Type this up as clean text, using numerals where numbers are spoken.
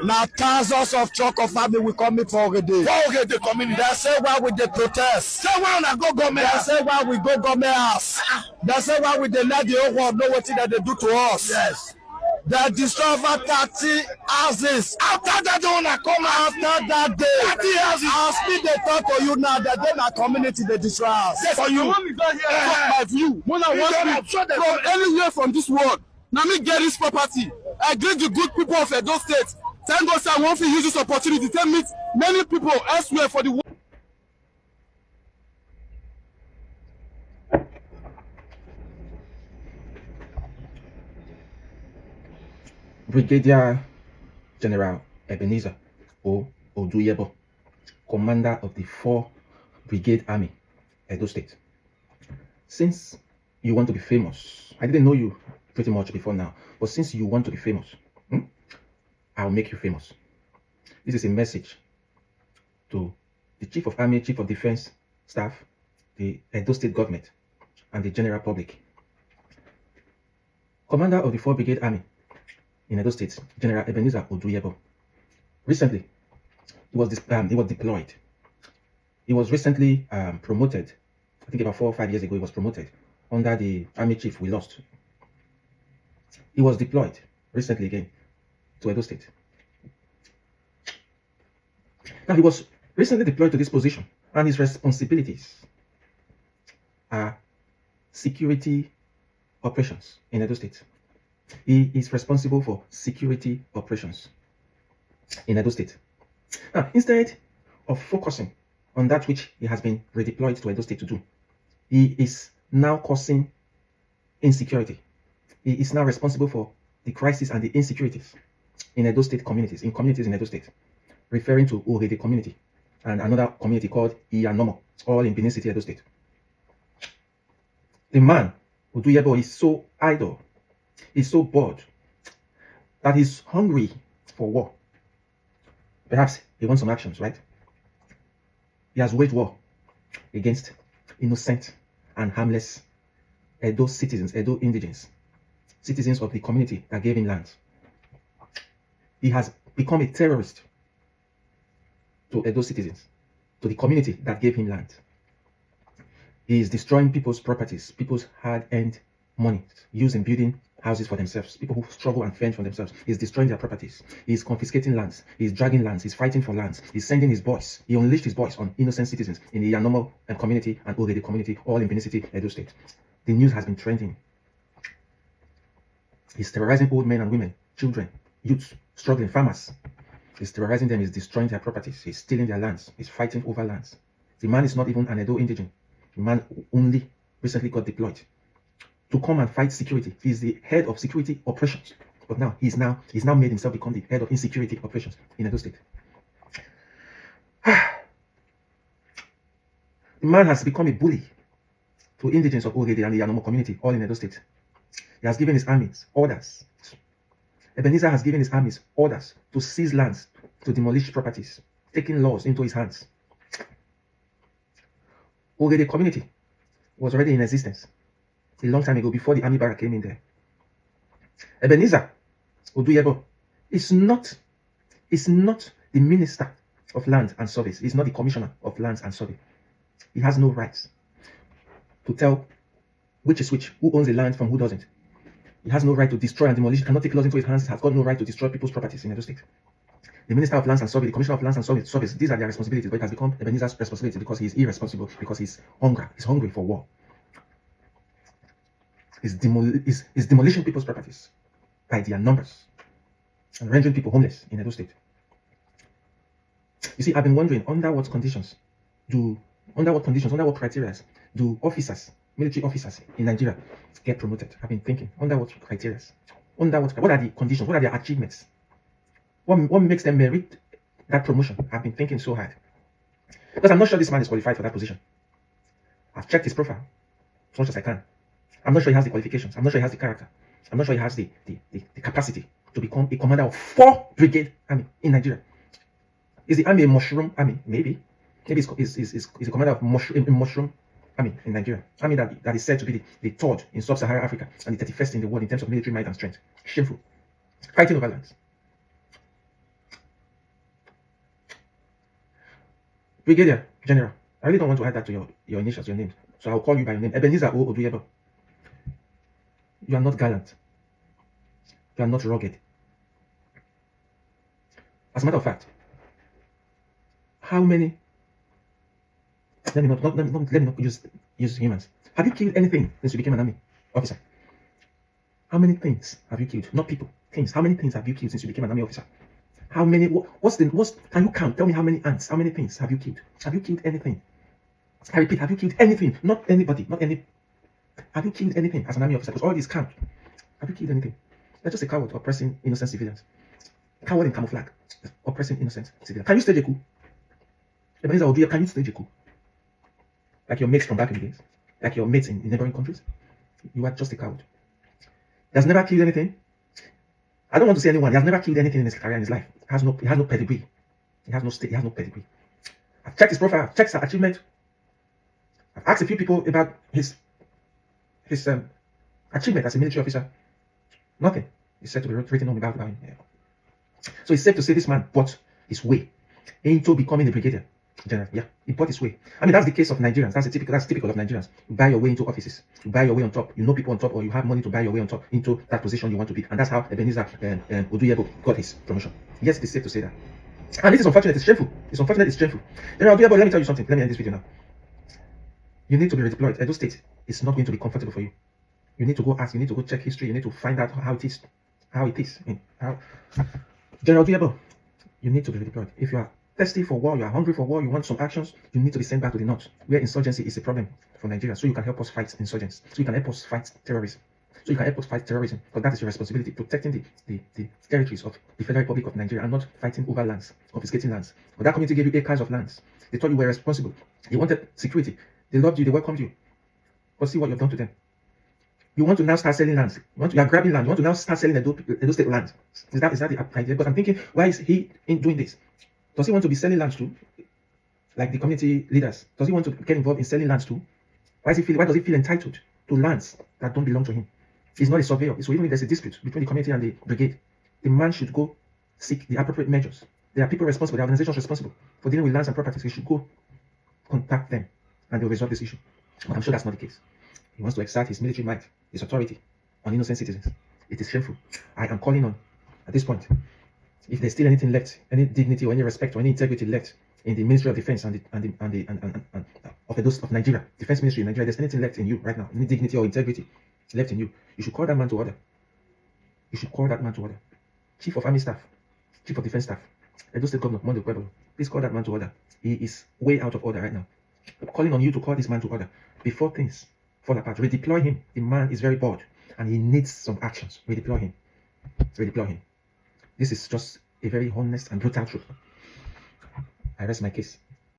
Now thousands of truck of army will come in for a day. The community. They say why with the protest. Say why una go government They house. say why we go government house. They say why we dey let the whole world know what that they do to us. Yes. They destroy over 30 houses. After that, una come out. After that day, 30 houses. I'll speak the talk to you now that then our community they destroy us. Yes, for you. When we got here, talk my view. When I want show them. from anywhere from this world, now me get this property. I greet the good people of Edo State. Thank God, sir, I want to use this opportunity to meet many people elsewhere for the world. Brigadier General Ebenezer O. Oduyebo, commander of the 4 Brigade Army, Edo State. Since you want to be famous, I didn't know you pretty much before now, but since you want to be famous, I'll make you famous. This is a message to the Chief of Army, Chief of Defense Staff, the Edo State government, and the general public. Commander of the 4 Brigade Army in Edo State, General Ebenezer Oduyebo. Recently, he was deployed. He was recently promoted. I think about 4 or 5 years ago, he was promoted under the army chief we lost. He was deployed recently again to Edo State. Now, he was recently deployed to this position, and his responsibilities are security operations in Edo State. He is responsible for security operations in Edo State. Now, instead of focusing on that which he has been redeployed to Edo State to do, he is now causing insecurity. He is now responsible for the crisis and the insecurities in Edo State communities, in Edo State, referring to Orede community and another community called Iyanomo, all in Benin City, Edo State. The man, Oduyebo, is so idle, he's so bored, that he's hungry for war. Perhaps he wants some actions, right? He has waged war against innocent and harmless Edo citizens, Edo indigenes, citizens of the community that gave him land. He has become a terrorist to Edo citizens, to the community that gave him land. He is destroying people's properties, people's hard-earned money used in building houses for themselves, people who struggle and fend for themselves. He's destroying their properties. He's confiscating lands. He's dragging lands. He's fighting for lands. He's sending his boys. He unleashed his boys on innocent citizens in the Iyanomo community and Orede community, all in Benin City, Edo State. The news has been trending. He's terrorizing old men and women, children, youths, struggling farmers. He's terrorizing them. He's destroying their properties. He's stealing their lands. He's fighting over lands. The man is not even an Edo indigene. The man only recently got deployed to come and fight security. He's the head of security operations. But now he's now made himself become the head of insecurity operations in Edo State. The man has become a bully to indigenes of Orede and the Iyanomo community, all in Edo State. He has given his armies orders. Ebenezer has given his armies orders to seize lands, to demolish properties, taking laws into his hands. Orede community was already in existence a long time ago, before the army barrack came in there. Ebenezer Oduyebo is not the minister of land and service. He's not the commissioner of lands and survey. He has no rights to tell which is which, who owns the land from who doesn't. He has no right to destroy and demolish. He cannot take laws into his hands. He has got no right to destroy people's properties in Edo State. The Minister of Lands and Survey, the Commissioner of Lands and Service, these are their responsibilities, but it has become Ebenezer's responsibility because he is irresponsible, because he's hungry for war. Is demolishing people's properties by their numbers and rendering people homeless in Edo State. You see, I've been wondering under what criteria do officers, military officers in Nigeria get promoted? I've been thinking, under what criteria? What are the conditions? What are their achievements? What makes them merit that promotion? I've been thinking so hard. Because I'm not sure this man is qualified for that position. I've checked his profile as much as I can. I'm not sure he has the qualifications. I'm not sure he has the character. I'm not sure he has the capacity to become a commander of 4 Brigade Army in Nigeria. Is the army a mushroom army? Maybe. Maybe he's a commander of mushroom army in Nigeria. Army that is said to be the 3rd in sub-Saharan Africa and the 31st in the world in terms of military might and strength. Shameful. Fighting over lands. Brigadier General. I really don't want to add that to your initials, your name. So I'll call you by your name. Ebenezer O. Oduyebo. You are not gallant. You are not rugged. As a matter of fact, how many? Let me not use humans. Have you killed anything since you became an army officer? How many things have you killed? Not people, things. How many things have you killed since you became an army officer? How many? Can you count? Tell me how many ants? How many things have you killed? Have you killed anything? I repeat, have you killed anything? Not anybody, not any. Have you killed anything as an army officer? Because all these count. Have you killed anything? You're just a coward oppressing innocent civilians. A coward in camouflage, oppressing innocent civilians. Can you stage a coup? Ebenezer Oduyebo, can you stage a coup? Like your mates from back in the days? Like your mates in neighboring countries? You are just a coward. He has never killed anything. I don't want to say anyone. He has never killed anything in his career, in his life. He has no pedigree. He has no state. He has no pedigree. I've checked his profile. I've checked his achievement. I've asked a few people about his achievement as a military officer. Nothing is said to be written on about him. So it's safe to say this man bought his way into becoming a brigadier general. Yeah, he bought his way. I mean, that's the case of Nigerians. That's typical of Nigerians. You buy your way into offices. You buy your way on top. You know people on top, or you have money to buy your way on top into that position you want to be. And that's how Ebenezer Oduyebo got his promotion. Yes, it is safe to say that. And this is unfortunate. It's shameful. It's unfortunate. It's shameful. General Oduyebo, let me tell you something. Let me end this video now. You need to be redeployed. Edo State is not going to be comfortable for you. You need to go ask. You need to go check history. You need to find out how it is. General Oduyebo, you need to be redeployed. If you are thirsty for war, you are hungry for war, you want some actions, you need to be sent back to the north, where insurgency is a problem for Nigeria, so you can help us fight insurgents, so you can help us fight terrorism, because that is your responsibility, protecting the territories of the Federal Republic of Nigeria and not fighting over lands, confiscating lands. But that community gave you acres of lands. They thought you were responsible. They wanted security. They loved you. They welcomed you. But see what you've done to them. You want to now start selling lands. You are grabbing land. You want to now start selling Edo State land. Is that the idea? But I'm thinking, why is he doing this? Does he want to be selling lands too? Like the community leaders? Does he want to get involved in selling lands too? Why does he feel entitled to lands that don't belong to him? He's not a surveyor. So even if there's a dispute between the community and the brigade, the man should go seek the appropriate measures. There are people responsible, there are organizations responsible for dealing with lands and properties. He should go contact them and they'll resolve this issue. But I'm sure that's not the case. He wants to exert his military might, his authority on innocent citizens. It is shameful. I am calling on, at this point, if there's still anything left, any dignity or any respect or any integrity left in the Ministry of Defense of Nigeria, Defense Ministry in Nigeria, there's anything left in you right now, any dignity or integrity left in you, you should call that man to order. You should call that man to order. Chief of Army Staff, Chief of Defense Staff, Edo State Governor Monday Pueblo, please call that man to order. He is way out of order right now. I'm calling on you to call this man to order before things fall apart. Redeploy him. The man is very bored and he needs some actions. Redeploy him. Redeploy him. This is just a very honest and brutal truth. I rest my case.